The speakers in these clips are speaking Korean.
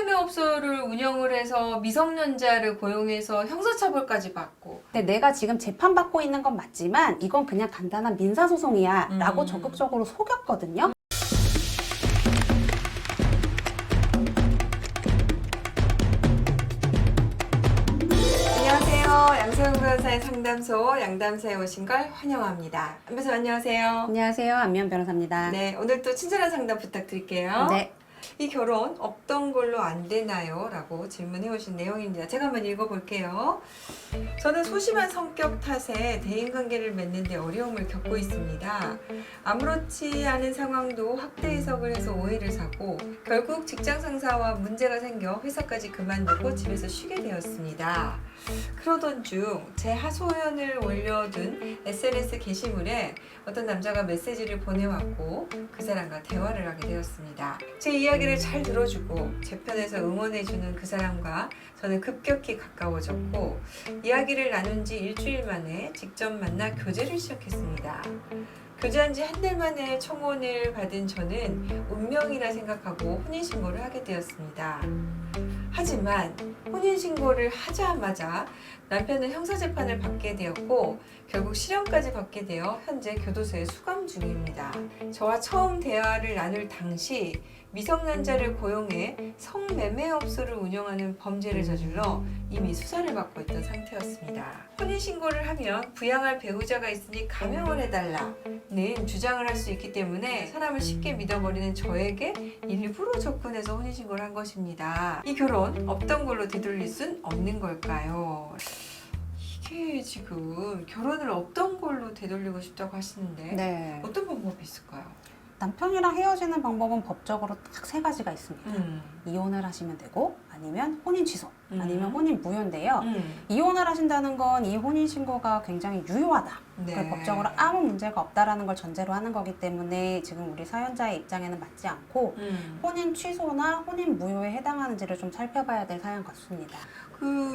성매매업소를 운영을 해서 미성년자를 고용해서 형사처벌까지 받고. 근데 내가 지금 재판받고 있는 건 맞지만 이건 그냥 간단한 민사소송이야 라고 음. 적극적으로 속였거든요. 안녕하세요. 양세형 변호사의 상담소 양담사에 오신 걸 환영합니다. 변호사 안녕하세요. 안녕하세요. 안미연 변호사입니다. 네, 오늘 또 친절한 상담 부탁드릴게요. 네. 이 결혼 없던 걸로 안 되나요? 라고 질문해 오신 내용입니다. 제가 한번 읽어볼게요. 저는 소심한 성격 탓에 대인관계를 맺는 데 어려움을 겪고 있습니다. 아무렇지 않은 상황도 확대 해석을 해서 오해를 사고 결국 직장 상사와 문제가 생겨 회사까지 그만두고 집에서 쉬게 되었습니다. 그러던 중 제 하소연을 올려둔 SNS 게시물에 어떤 남자가 메시지를 보내왔고 그 사람과 대화를 하게 되었습니다. 제 이야기를 잘 들어주고 제 편에서 응원해주는 그 사람과 저는 급격히 가까워졌고 이야기를 나눈 지 일주일 만에 직접 만나 교제를 시작했습니다. 교제한 지 한 달 만에 청혼을 받은 저는 운명이라 생각하고 혼인신고를 하게 되었습니다. 하지만 혼인신고를 하자마자 남편은 형사재판을 받게 되었고 결국 실형까지 받게 되어 현재 교도소에 수감 중입니다. 저와 처음 대화를 나눌 당시 미성년자를 고용해 성매매업소를 운영하는 범죄를 저질러 이미 수사를 받고 있던 상태였습니다. 혼인신고를 하면 부양할 배우자가 있으니 감형을 해달라는 주장을 할 수 있기 때문에 사람을 쉽게 믿어버리는 저에게 일부러 접근해서 혼인신고를 한 것입니다. 이 결혼 없던 걸로 되돌릴 순 없는 걸까요? 이게 지금 결혼을 없던 걸로 되돌리고 싶다고 하시는데 네. 어떤 방법이 있을까요? 남편이랑 헤어지는 방법은 법적으로 딱 세 가지가 있습니다. 이혼을 하시면 되고 아니면 혼인 취소 아니면 혼인 무효인데요. 이혼을 하신다는 건 이 혼인 신고가 굉장히 유효하다. 네. 법적으로 아무 문제가 없다라는 걸 전제로 하는 거기 때문에 지금 우리 사연자의 입장에는 맞지 않고 혼인 취소나 혼인 무효에 해당하는지를 좀 살펴봐야 될 사연 같습니다.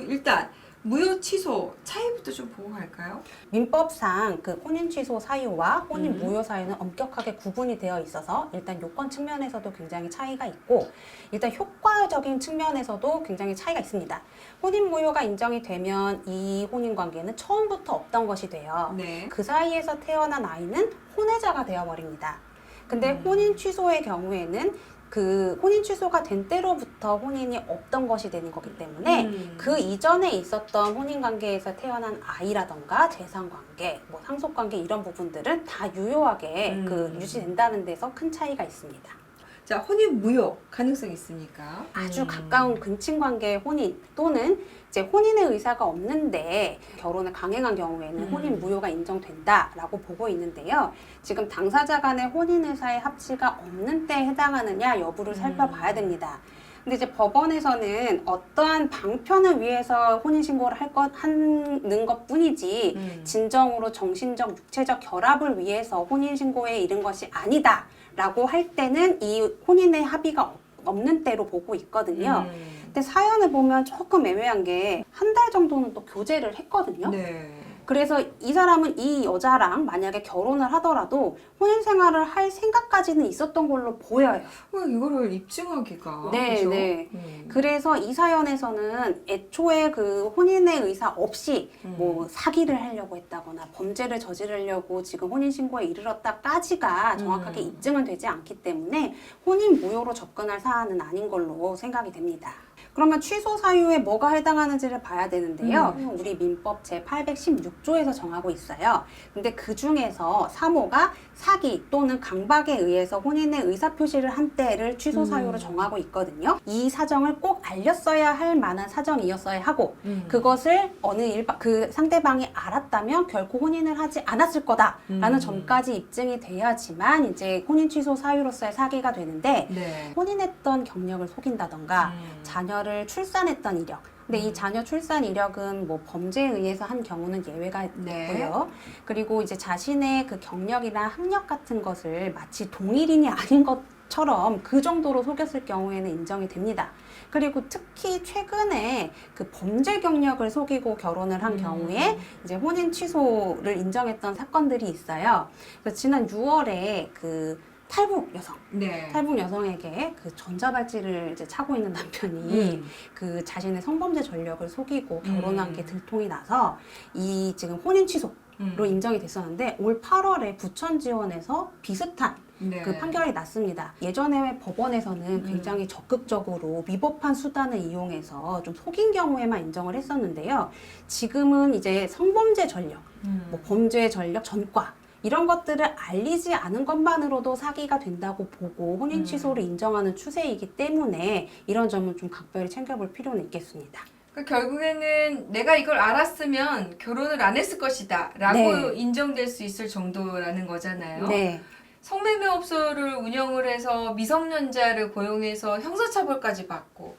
일단 무효 취소 차이부터 좀 보고 갈까요? 민법상 그 혼인 취소 사유와 혼인 무효 사유는 엄격하게 구분이 되어 있어서 일단 요건 측면에서도 굉장히 차이가 있고 일단 효과적인 측면에서도 굉장히 차이가 있습니다. 혼인 무효가 인정이 되면 이 혼인 관계는 처음부터 없던 것이 돼요. 네. 그 사이에서 태어난 아이는 혼외자가 되어버립니다. 근데 혼인 취소의 경우에는 그 혼인 취소가 된 때로부터 혼인이 없던 것이 되는 거기 때문에 그 이전에 있었던 혼인 관계에서 태어난 아이라던가 재산 관계, 뭐 상속 관계 이런 부분들은 다 유효하게 그 유지된다는 데서 큰 차이가 있습니다. 자, 혼인 무효 가능성이 있습니까? 아주 가까운 근친 관계의 혼인 또는 이제 혼인의 의사가 없는데 결혼을 강행한 경우에는 혼인 무효가 인정된다라고 보고 있는데요. 지금 당사자 간의 혼인 의사의 합치가 없는 때에 해당하느냐 여부를 살펴봐야 됩니다. 근데 이제 법원에서는 어떠한 방편을 위해서 혼인신고를 하는 것 뿐이지 진정으로 정신적, 육체적 결합을 위해서 혼인신고에 이른 것이 아니다 라고 할 때는 이 혼인의 합의가 없는 때로 보고 있거든요. 근데 사연을 보면 조금 애매한 게 한 달 정도는 또 교제를 했거든요. 네. 그래서 이 사람은 이 여자랑 만약에 결혼을 하더라도 혼인 생활을 할 생각까지는 있었던 걸로 보여요. 이거를 입증하기가 네, 그죠? 네. 그래서 이 사연에서는 애초에 그 혼인의 의사 없이 뭐 사기를 하려고 했다거나 범죄를 저지르려고 지금 혼인신고에 이르렀다까지가 정확하게 입증은 되지 않기 때문에 혼인 무효로 접근할 사안은 아닌 걸로 생각이 됩니다. 그러면 취소 사유에 뭐가 해당하는지를 봐야 되는데요. 우리 민법 제816조에서 정하고 있어요. 근데 그 중에서 3호가 사기 또는 강박에 의해서 혼인의 의사표시를 한 때를 취소 사유로 정하고 있거든요. 이 사정을 꼭 알렸어야 할 만한 사정이었어야 하고 그것을 그 상대방이 알았다면 결코 혼인을 하지 않았을 거다라는 점까지 입증이 돼야지만 이제 혼인 취소 사유로서의 사기가 되는데 네. 혼인했던 경력을 속인다던가 자녀를 출산했던 이력. 근데 이 자녀 출산 이력은 뭐 범죄에 의해서 한 경우는 예외가 네. 있고요. 그리고 이제 자신의 그 경력이나 학력 같은 것을 마치 동일인이 아닌 것처럼 그 정도로 속였을 경우에는 인정이 됩니다. 그리고 특히 최근에 그 범죄 경력을 속이고 결혼을 한 경우에 이제 혼인 취소를 인정했던 사건들이 있어요. 그래서 지난 6월에 그 탈북 여성. 네. 탈북 여성에게 그 전자발찌를 이제 차고 있는 남편이 그 자신의 성범죄 전력을 속이고 결혼한 게 들통이 나서 이 지금 혼인 취소로 인정이 됐었는데 올 8월에 부천지원에서 비슷한 네. 그 판결이 났습니다. 예전에 법원에서는 굉장히 적극적으로 위법한 수단을 이용해서 좀 속인 경우에만 인정을 했었는데요. 지금은 이제 성범죄 전력, 뭐 범죄 전력 전과 이런 것들을 알리지 않은 것만으로도 사기가 된다고 보고 혼인 취소를 인정하는 추세이기 때문에 이런 점은 좀 각별히 챙겨볼 필요는 있겠습니다. 결국에는 내가 이걸 알았으면 결혼을 안 했을 것이다 라고 네. 인정될 수 있을 정도라는 거잖아요. 네. 성매매업소를 운영을 해서 미성년자를 고용해서 형사처벌까지 받고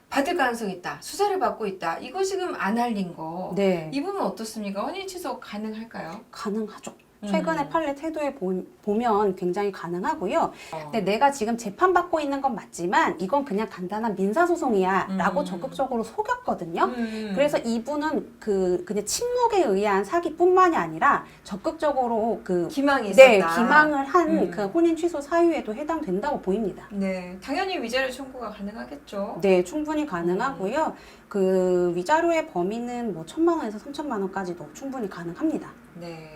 받을 가능성이 있다. 수사를 받고 있다. 이거 지금 안 알린 거. 네. 이 부분 어떻습니까? 혼인 취소 가능할까요? 가능하죠. 최근의 판례 태도에 보면 굉장히 가능하고요. 어. 근데 내가 지금 재판받고 있는 건 맞지만 이건 그냥 간단한 민사소송이야 라고 적극적으로 속였거든요. 그래서 이분은 그냥 침묵에 의한 사기뿐만이 아니라 적극적으로 기망이 있었다. 네, 기망을 한 그 혼인 취소 사유에도 해당된다고 보입니다. 네, 당연히 위자료 청구가 가능하겠죠. 네, 충분히 가능하고요. 그 위자료의 범위는 뭐 1,000만 원에서 3,000만 원까지도 충분히 가능합니다. 네.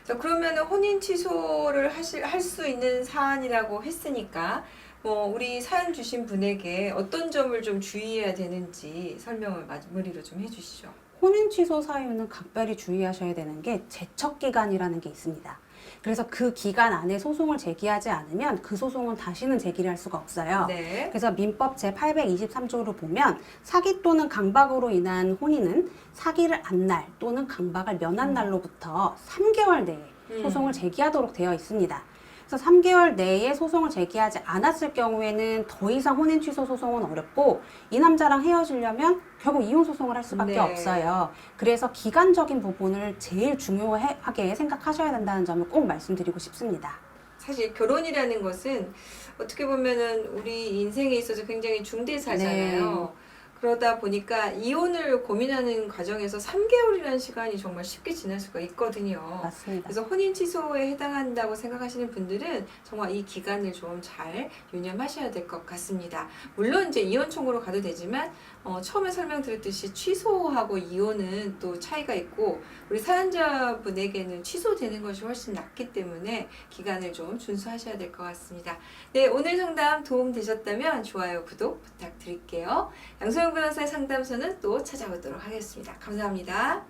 자, 그러면 혼인 취소를 할 수 있는 사안이라고 했으니까 우리 사연 주신 분에게 어떤 점을 좀 주의해야 되는지 설명을 마무리로 좀 해주시죠. 혼인 취소 사유는 각별히 주의하셔야 되는 게 제척 기간이라는 게 있습니다. 그래서 그 기간 안에 소송을 제기하지 않으면 그 소송은 다시는 제기를 할 수가 없어요. 네. 그래서 민법 제823조를 보면 사기 또는 강박으로 인한 혼인은 사기를 안 날 또는 강박을 면한 날로부터 3개월 내에 소송을 제기하도록 되어 있습니다. 그래서 3개월 내에 소송을 제기하지 않았을 경우에는 더 이상 혼인 취소 소송은 어렵고 이 남자랑 헤어지려면 결국 이혼 소송을 할 수밖에 네. 없어요. 그래서 기간적인 부분을 제일 중요하게 생각하셔야 된다는 점을 꼭 말씀드리고 싶습니다. 사실 결혼이라는 것은 어떻게 보면은 우리 인생에 있어서 굉장히 중대사잖아요. 그러다 보니까 이혼을 고민하는 과정에서 3개월이라는 시간이 정말 쉽게 지날 수가 있거든요. 맞습니다. 그래서 혼인 취소에 해당한다고 생각하시는 분들은 정말 이 기간을 좀 잘 유념하셔야 될 것 같습니다. 물론 이제 이혼 청구로 가도 되지만 처음에 설명드렸듯이 취소하고 이혼은 또 차이가 있고 우리 사연자분에게는 취소되는 것이 훨씬 낫기 때문에 기간을 좀 준수하셔야 될 것 같습니다. 네, 오늘 상담 도움 되셨다면 좋아요, 구독 부탁드릴게요. 양소영 변호사의 상담소는 또 찾아오도록 하겠습니다. 감사합니다.